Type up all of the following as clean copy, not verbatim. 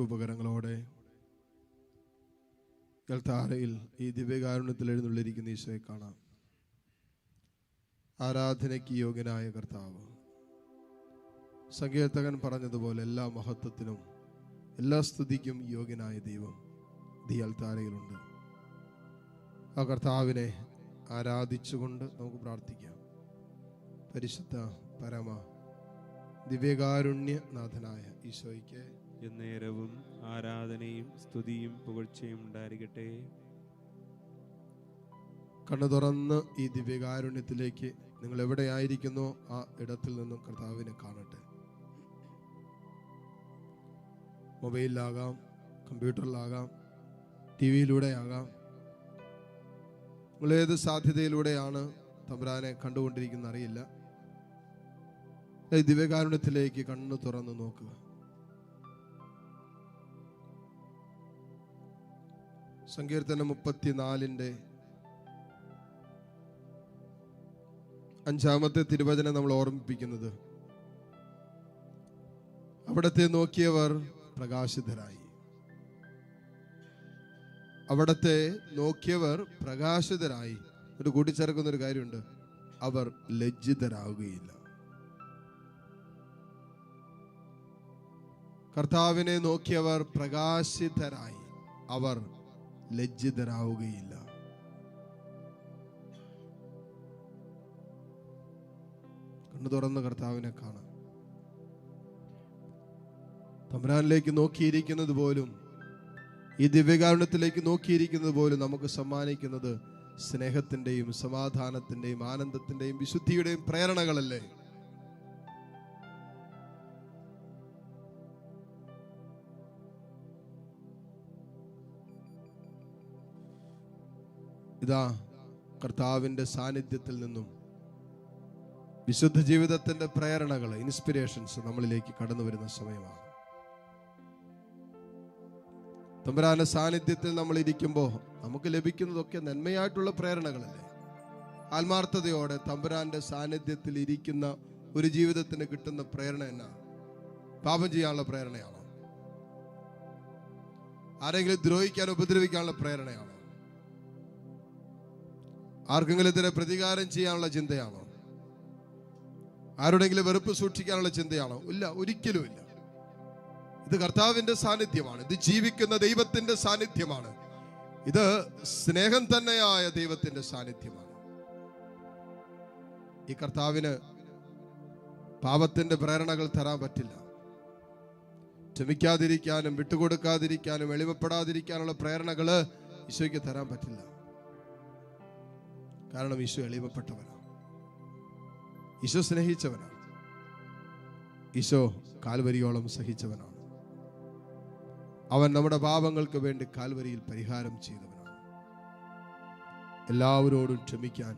ഉപകരണങ്ങളോടെ താരയിൽ ഈ ദിവ്യകാരുണ്യത്തിൽ എഴുന്നള്ളിരിക്കുന്ന ഈശോയെ കാണാം. ആരാധനയ്ക്ക് യോഗ്യനായ കർത്താവ്, സങ്കീർത്തകൻ പറഞ്ഞതുപോലെ എല്ലാ മഹത്വത്തിനും എല്ലാ സ്തുതിക്കും യോഗ്യനായ ദൈവം ഈ അൽത്താരയിലുണ്ട്. ആ കർത്താവിനെ ആരാധിച്ചുകൊണ്ട് നമുക്ക് പ്രാർത്ഥിക്കാം. പരിശുദ്ധ പരമ ദിവ്യകാരുണ്യനാഥനായ ഈശോയ്ക്ക് എന്നേരവും ആരാധനയും സ്തുതിയും പുകഴ്ചയും ഉണ്ടായിരിക്കട്ടെ. കണ്ണു തുറന്ന് ഈ ദിവ്യകാരുണ്യത്തിലേക്ക് നിങ്ങൾ എവിടെയായിരിക്കുന്നോ ആ ഇടത്തിൽ നിന്നും കർത്താവിനെ കാണട്ടെ. മൊബൈലിലാകാം, കമ്പ്യൂട്ടറിലാകാം, TV-യിലൂടെ ആകാം. നിങ്ങൾ ഏത് സാധ്യതയിലൂടെയാണ് തമ്പുരാനെ കണ്ടുകൊണ്ടിരിക്കുന്ന അറിയില്ല. ഈ ദിവ്യകാരുണ്യത്തിലേക്ക് കണ്ണു തുറന്ന് നോക്കുക. സങ്കീർത്തനം 34 5-ാമത്തെ തിരുവചനം നമ്മൾ ഓർമ്മിപ്പിക്കുന്നത്, അവിടത്തെ നോക്കിയവർ പ്രകാശിതരായി. അവിടത്തെ നോക്കിയവർ പ്രകാശിതരായി. ഒരു കൂട്ടിച്ചേർക്കുന്ന ഒരു കാര്യമുണ്ട്, അവർ ലജ്ജിതരാകുകയില്ല. കർത്താവിനെ നോക്കിയവർ പ്രകാശിതരായി, അവർ ലജ്ജിതരാവുകയില്ല. കണ്ണു തുറന്ന് കർത്താവിനെ കാണാം. തമ്പുരാനിലേക്ക് നോക്കിയിരിക്കുന്നത് പോലും, ഈ ദിവ്യകാരുണ്യത്തിലേക്ക് നോക്കിയിരിക്കുന്നത് പോലും നമുക്ക് സമ്മാനിക്കുന്നത് സ്നേഹത്തിന്റെയും സമാധാനത്തിന്റെയും ആനന്ദത്തിന്റെയും വിശുദ്ധിയുടെയും പ്രേരണകളല്ലേ? ഇതാ കർത്താവിന്റെ സാന്നിധ്യത്തിൽ നിന്നും വിശുദ്ധ ജീവിതത്തിന്റെ പ്രേരണകൾ, ഇൻസ്പിരേഷൻസ് നമ്മളിലേക്ക് കടന്നു വരുന്ന സമയമാണ്. തമ്പുരാന്റെ സാന്നിധ്യത്തിൽ നമ്മൾ ഇരിക്കുമ്പോൾ നമുക്ക് ലഭിക്കുന്നതൊക്കെ നന്മയായിട്ടുള്ള പ്രേരണകളല്ലേ? ആത്മാർത്ഥതയോടെ തമ്പുരാന്റെ സാന്നിധ്യത്തിൽ ഇരിക്കുന്ന ഒരു ജീവിതത്തിന് കിട്ടുന്ന പ്രേരണ എന്നാ? പാപം ചെയ്യാനുള്ള പ്രേരണയാണോ? ആരെങ്കിലും ദ്രോഹിക്കാൻ, ഉപദ്രവിക്കാനുള്ള പ്രേരണയാണോ? ആർക്കെങ്കിലും ഇതിനെ പ്രതികാരം ചെയ്യാനുള്ള ചിന്തയാണോ? ആരുടെങ്കിലും വെറുപ്പ് സൂക്ഷിക്കാനുള്ള ചിന്തയാണോ? ഇല്ല, ഒരിക്കലും ഇല്ല. ഇത് കർത്താവിന്റെ സാന്നിധ്യമാണ്. ഇത് ജീവിക്കുന്ന ദൈവത്തിന്റെ സാന്നിധ്യമാണ്. ഇത് സ്നേഹം തന്നെയായ ദൈവത്തിന്റെ സാന്നിധ്യമാണ്. ഈ കർത്താവിന് പാപത്തിന്റെ പ്രേരണകൾ തരാൻ പറ്റില്ല. ക്ഷമിക്കാതിരിക്കാനും വിട്ടുകൊടുക്കാതിരിക്കാനും എളിമപ്പെടാതിരിക്കാനുള്ള പ്രേരണകള് ഈശോയ്ക്ക് തരാൻ പറ്റില്ല. കാരണം ഈശോ എളിമപ്പെട്ടവനാണ്, ഈശോ സ്നേഹിച്ചവനാണ്, ഈശോ കാൽവരിയോളം സഹിച്ചവനാണ്. അവൻ നമ്മുടെ പാപങ്ങൾക്ക് വേണ്ടി കാൽവരിയിൽ പരിഹാരം ചെയ്തവനാണ്. എല്ലാവരോടും ക്ഷമിക്കാൻ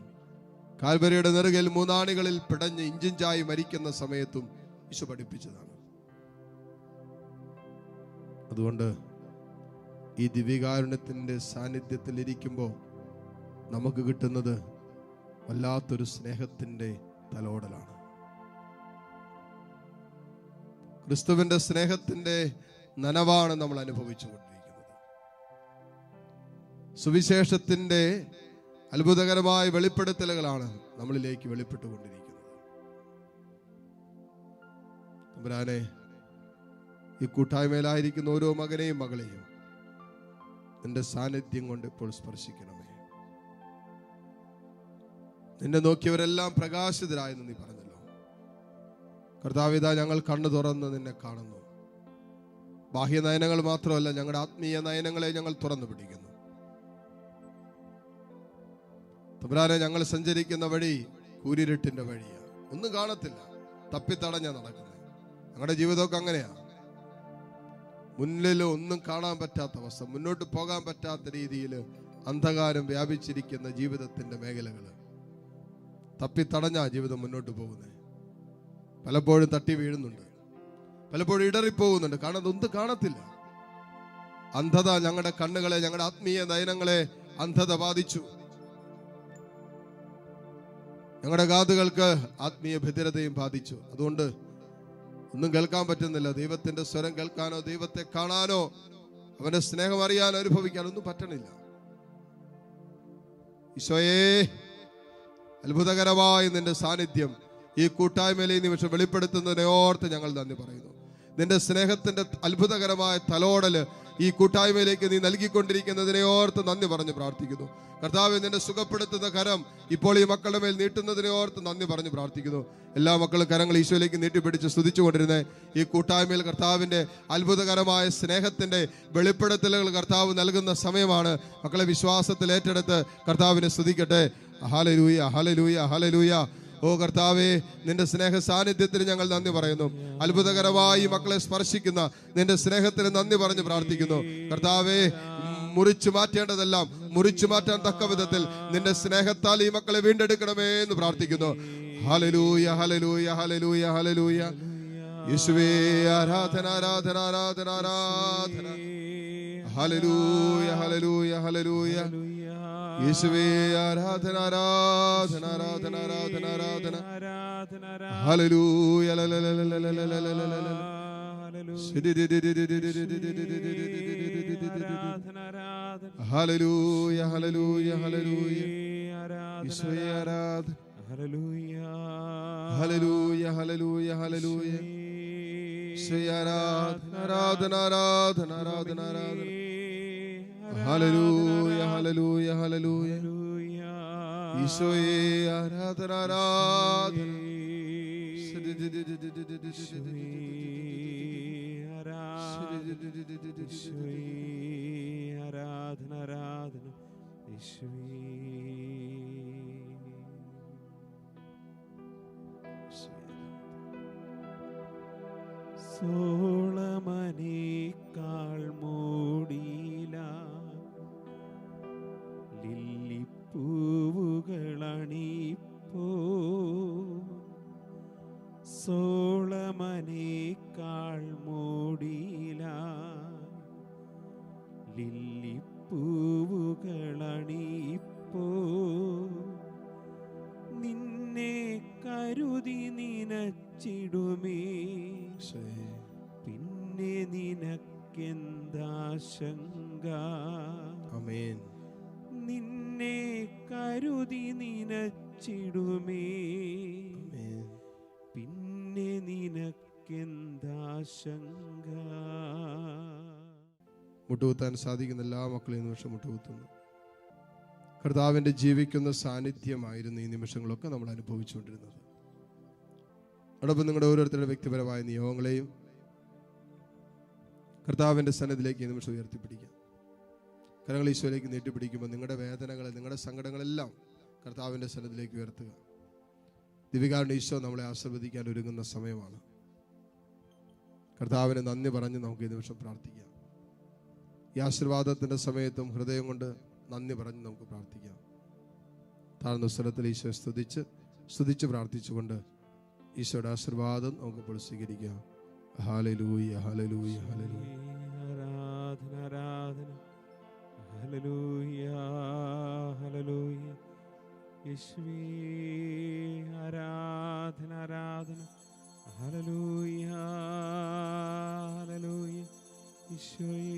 കാൽവരിയുടെ നെറുകയിൽ 3 ആണികളിൽ പിടഞ്ഞ് ഇഞ്ചിഞ്ചായി മരിക്കുന്ന സമയത്തും ഈശോ പഠിപ്പിച്ചതാണ്. അതുകൊണ്ട് ഈ ദിവ്യകാരുണ്യത്തിന്റെ സാന്നിധ്യത്തിൽ ഇരിക്കുമ്പോൾ നമുക്ക് കിട്ടുന്നത് വല്ലാത്തൊരു സ്നേഹത്തിന്റെ തലോടലാണ്. ക്രിസ്തുവിന്റെ സ്നേഹത്തിന്റെ നനവാണ് നമ്മൾ അനുഭവിച്ചു കൊണ്ടിരിക്കുന്നത്. സുവിശേഷത്തിന്റെ അത്ഭുതകരമായ വെളിപ്പെടുത്തലുകളാണ് നമ്മളിലേക്ക് വെളിപ്പെട്ടുകൊണ്ടിരിക്കുന്നത്. തമ്പുരാനെ, ഈ കൂട്ടായ്മയിലായിരിക്കുന്ന ഓരോ മകനെയും മകളെയും നിന്റെ സാന്നിധ്യം കൊണ്ട് ഇപ്പോൾ സ്പർശിക്കണമേ. നിന്നെ നോക്കിയവരെല്ലാം പ്രകാശിതരായെന്ന് നീ പറഞ്ഞല്ലോ. കർത്താവിതാ, ഞങ്ങൾ കണ്ണു തുറന്ന് നിന്നെ കാണുന്നു. ബാഹ്യ നയനങ്ങൾ മാത്രമല്ല, ഞങ്ങളുടെ ആത്മീയ നയനങ്ങളെ ഞങ്ങൾ തുറന്നു പിടിക്കുന്നു. തമ്പുരാനെ, ഞങ്ങൾ സഞ്ചരിക്കുന്ന വഴി കൂരിരുട്ടിന്റെ വഴിയാണ്, ഒന്നും കാണത്തില്ല, തപ്പിത്തടഞ്ഞ നടക്കുന്നത്. ഞങ്ങളുടെ ജീവിതമൊക്കെ അങ്ങനെയാ. മുന്നിൽ ഒന്നും കാണാൻ പറ്റാത്ത അവസ്ഥ, മുന്നോട്ട് പോകാൻ പറ്റാത്ത രീതിയിൽ അന്ധകാരം വ്യാപിച്ചിരിക്കുന്ന ജീവിതത്തിന്റെ മേഖലകൾ. തപ്പിത്തടഞ്ഞ ജീവിതം മുന്നോട്ട് പോകുന്നത്. പലപ്പോഴും തട്ടി വീഴുന്നുണ്ട്, പലപ്പോഴും ഇടറിപ്പോകുന്നുണ്ട്. കാരണം ഒന്നും കാണത്തില്ല. അന്ധത ഞങ്ങളുടെ കണ്ണുകളെ, ഞങ്ങളുടെ ആത്മീയ നയനങ്ങളെ അന്ധത ബാധിച്ചു. ഞങ്ങളുടെ കാതുകൾക്ക് ആത്മീയ ഭദ്രതയും ബാധിച്ചു. അതുകൊണ്ട് ഒന്നും കേൾക്കാൻ പറ്റുന്നില്ല. ദൈവത്തിന്റെ സ്വരം കേൾക്കാനോ ദൈവത്തെ കാണാനോ അവന്റെ സ്നേഹം അറിയാനോ അനുഭവിക്കാനോ ഒന്നും പറ്റണില്ല. ഈശോയേ, അത്ഭുതകരമായ നിന്റെ സാന്നിധ്യം ഈ കൂട്ടായ്മയിലെ ഈ നിമിഷം വെളിപ്പെടുത്തുന്നതിനെ ഓർത്ത് ഞങ്ങൾ നന്ദി പറയുന്നു. നിന്റെ സ്നേഹത്തിന്റെ അത്ഭുതകരമായ തലോടല് ഈ കൂട്ടായ്മയിലേക്ക് നീ നൽകിക്കൊണ്ടിരിക്കുന്നതിനെ ഓർത്ത് നന്ദി പറഞ്ഞ് പ്രാർത്ഥിക്കുന്നു. കർത്താവേ, നിന്റെ സുഖപ്പെടുത്തുന്ന കരം ഇപ്പോൾ ഈ മക്കളുടെ മേൽ നീട്ടുന്നതിനെ ഓർത്ത് നന്ദി പറഞ്ഞ് പ്രാർത്ഥിക്കുന്നു. എല്ലാ മക്കളും കരങ്ങൾ ഈശോയിലേക്ക് നീട്ടിപ്പിടിച്ച് സ്തുതിച്ചുകൊണ്ടിരുന്നേ ഈ കൂട്ടായ്മയിൽ കർത്താവിന്റെ അത്ഭുതകരമായ സ്നേഹത്തിന്റെ വെളിപ്പെടുത്തലുകൾ കർത്താവ് നൽകുന്ന സമയമാണ്. മക്കളെ വിശ്വാസത്തിൽ ഏറ്റെടുത്ത് കർത്താവിനെ സ്തുതിക്കട്ടെ. Hallelujah, hallelujah, hallelujah. ഓ കർത്താവേ, നിന്റെ സ്നേഹ സാന്നിധ്യത്തിന് ഞങ്ങൾ നന്ദി പറയുന്നു. അത്ഭുതകരമായി മക്കളെ സ്പർശിക്കുന്ന നിന്റെ സ്നേഹത്തിന് നന്ദി പറഞ്ഞ് പ്രാർത്ഥിക്കുന്നു. കർത്താവേ, മുറിച്ചു മാറ്റേണ്ടതെല്ലാം മുറിച്ചു മാറ്റാൻ തക്ക വിധത്തിൽ നിന്റെ സ്നേഹത്താൽ ഈ മക്കളെ വീണ്ടെടുക്കണമേ എന്ന് പ്രാർത്ഥിക്കുന്നു. Hallelujah, hallelujah, hallelujah, hallelujah. യേശുവേ, ആരാധന, ആരാധന, ആരാധന, ആരാധന. Hallelujah, hallelujah, hallelujah. യേശുവേ, ആരാധന, ആരാധന, ആരാധന, ആരാധന, ആരാധന. Hallelujah, hallelujah, hallelujah, hallelujah. ഈശോയെ ആരാധന. Hallelujah, hallelujah, hallelujah, hallelujah. ഈശോയെ ആരാധന, ആരാധന, ആരാധന, ആരാധന, ആരാധന. Hallelujah, hallelujah, hallelujah. ഈശോയെ ആരാധന, ആരാധന. ആരാധന, ആരാധന. സോളമനേക്കാൾ മൂടിയില ലില്ലിപ്പൂവുകളണിപ്പോ, സോളമനേക്കാൾ മൂടിയില ലില്ലിപ്പൂവുകളണിപ്പോ, നിന്നെ കരുതി നിനച്ചിടുമേ, പിന്നെ നിനക്കെന്താശങ്ക. ആമേൻ. നിന്നെ കരുതി നിനച്ചിടുമേ, പിന്നെ നിനക്കെന്താശങ്ക. മുട്ടുകുത്താൻ സാധിക്കുന്ന എല്ലാ മക്കളെയും നിമിഷം മുട്ടുകുത്തുന്നു. കർത്താവിന്റെ ജീവിക്കുന്ന സാന്നിധ്യമായിരുന്നു ഈ നിമിഷങ്ങളൊക്കെ നമ്മൾ അനുഭവിച്ചുകൊണ്ടിരുന്നത്. അതോടൊപ്പം നിങ്ങളുടെ ഓരോരുത്തരുടെ വ്യക്തിപരമായ നിയോഗങ്ങളെയും കർത്താവിന്റെ സന്നിധിയിലേക്ക് ഈ നിമിഷം ഉയർത്തിപ്പിടിക്കാം. കരങ്ങൾ ഈശോയിലേക്ക് നീട്ടിപ്പിടിക്കുമ്പോൾ നിങ്ങളുടെ വേദനകളെ, നിങ്ങളുടെ സങ്കടങ്ങളെല്ലാം കർത്താവിന്റെ സന്നിധിയിലേക്ക് ഉയർത്തുക. ദിവികാരുടെ ഈശോ നമ്മളെ ആശീർവദിക്കാൻ ഒരുങ്ങുന്ന സമയമാണ്. കർത്താവിന് നന്ദി പറഞ്ഞ് നമുക്ക് ഈ നിമിഷം പ്രാർത്ഥിക്കാം. ഈ ആശീർവാദത്തിന്റെ സമയത്തും ഹൃദയം കൊണ്ട് നന്ദി പറഞ്ഞ് നമുക്ക് പ്രാർത്ഥിക്കാം. താഴ്ന്ന സ്വരത്തിൽ ഈശോയെ സ്തുതിച്ച് പ്രാർത്ഥിച്ചുകൊണ്ട് ഈശോയുടെ ആശീർവാദം നമുക്കിപ്പോൾ സ്വീകരിക്കാം. Hallelujah, hallelujah, hallelujah. ആരാധന, ആരാധന. Hallelujah, hallelujah. യേശുവേ, ആരാധന, ആരാധന. Hallelujah, hallelujah. ഈശോയെ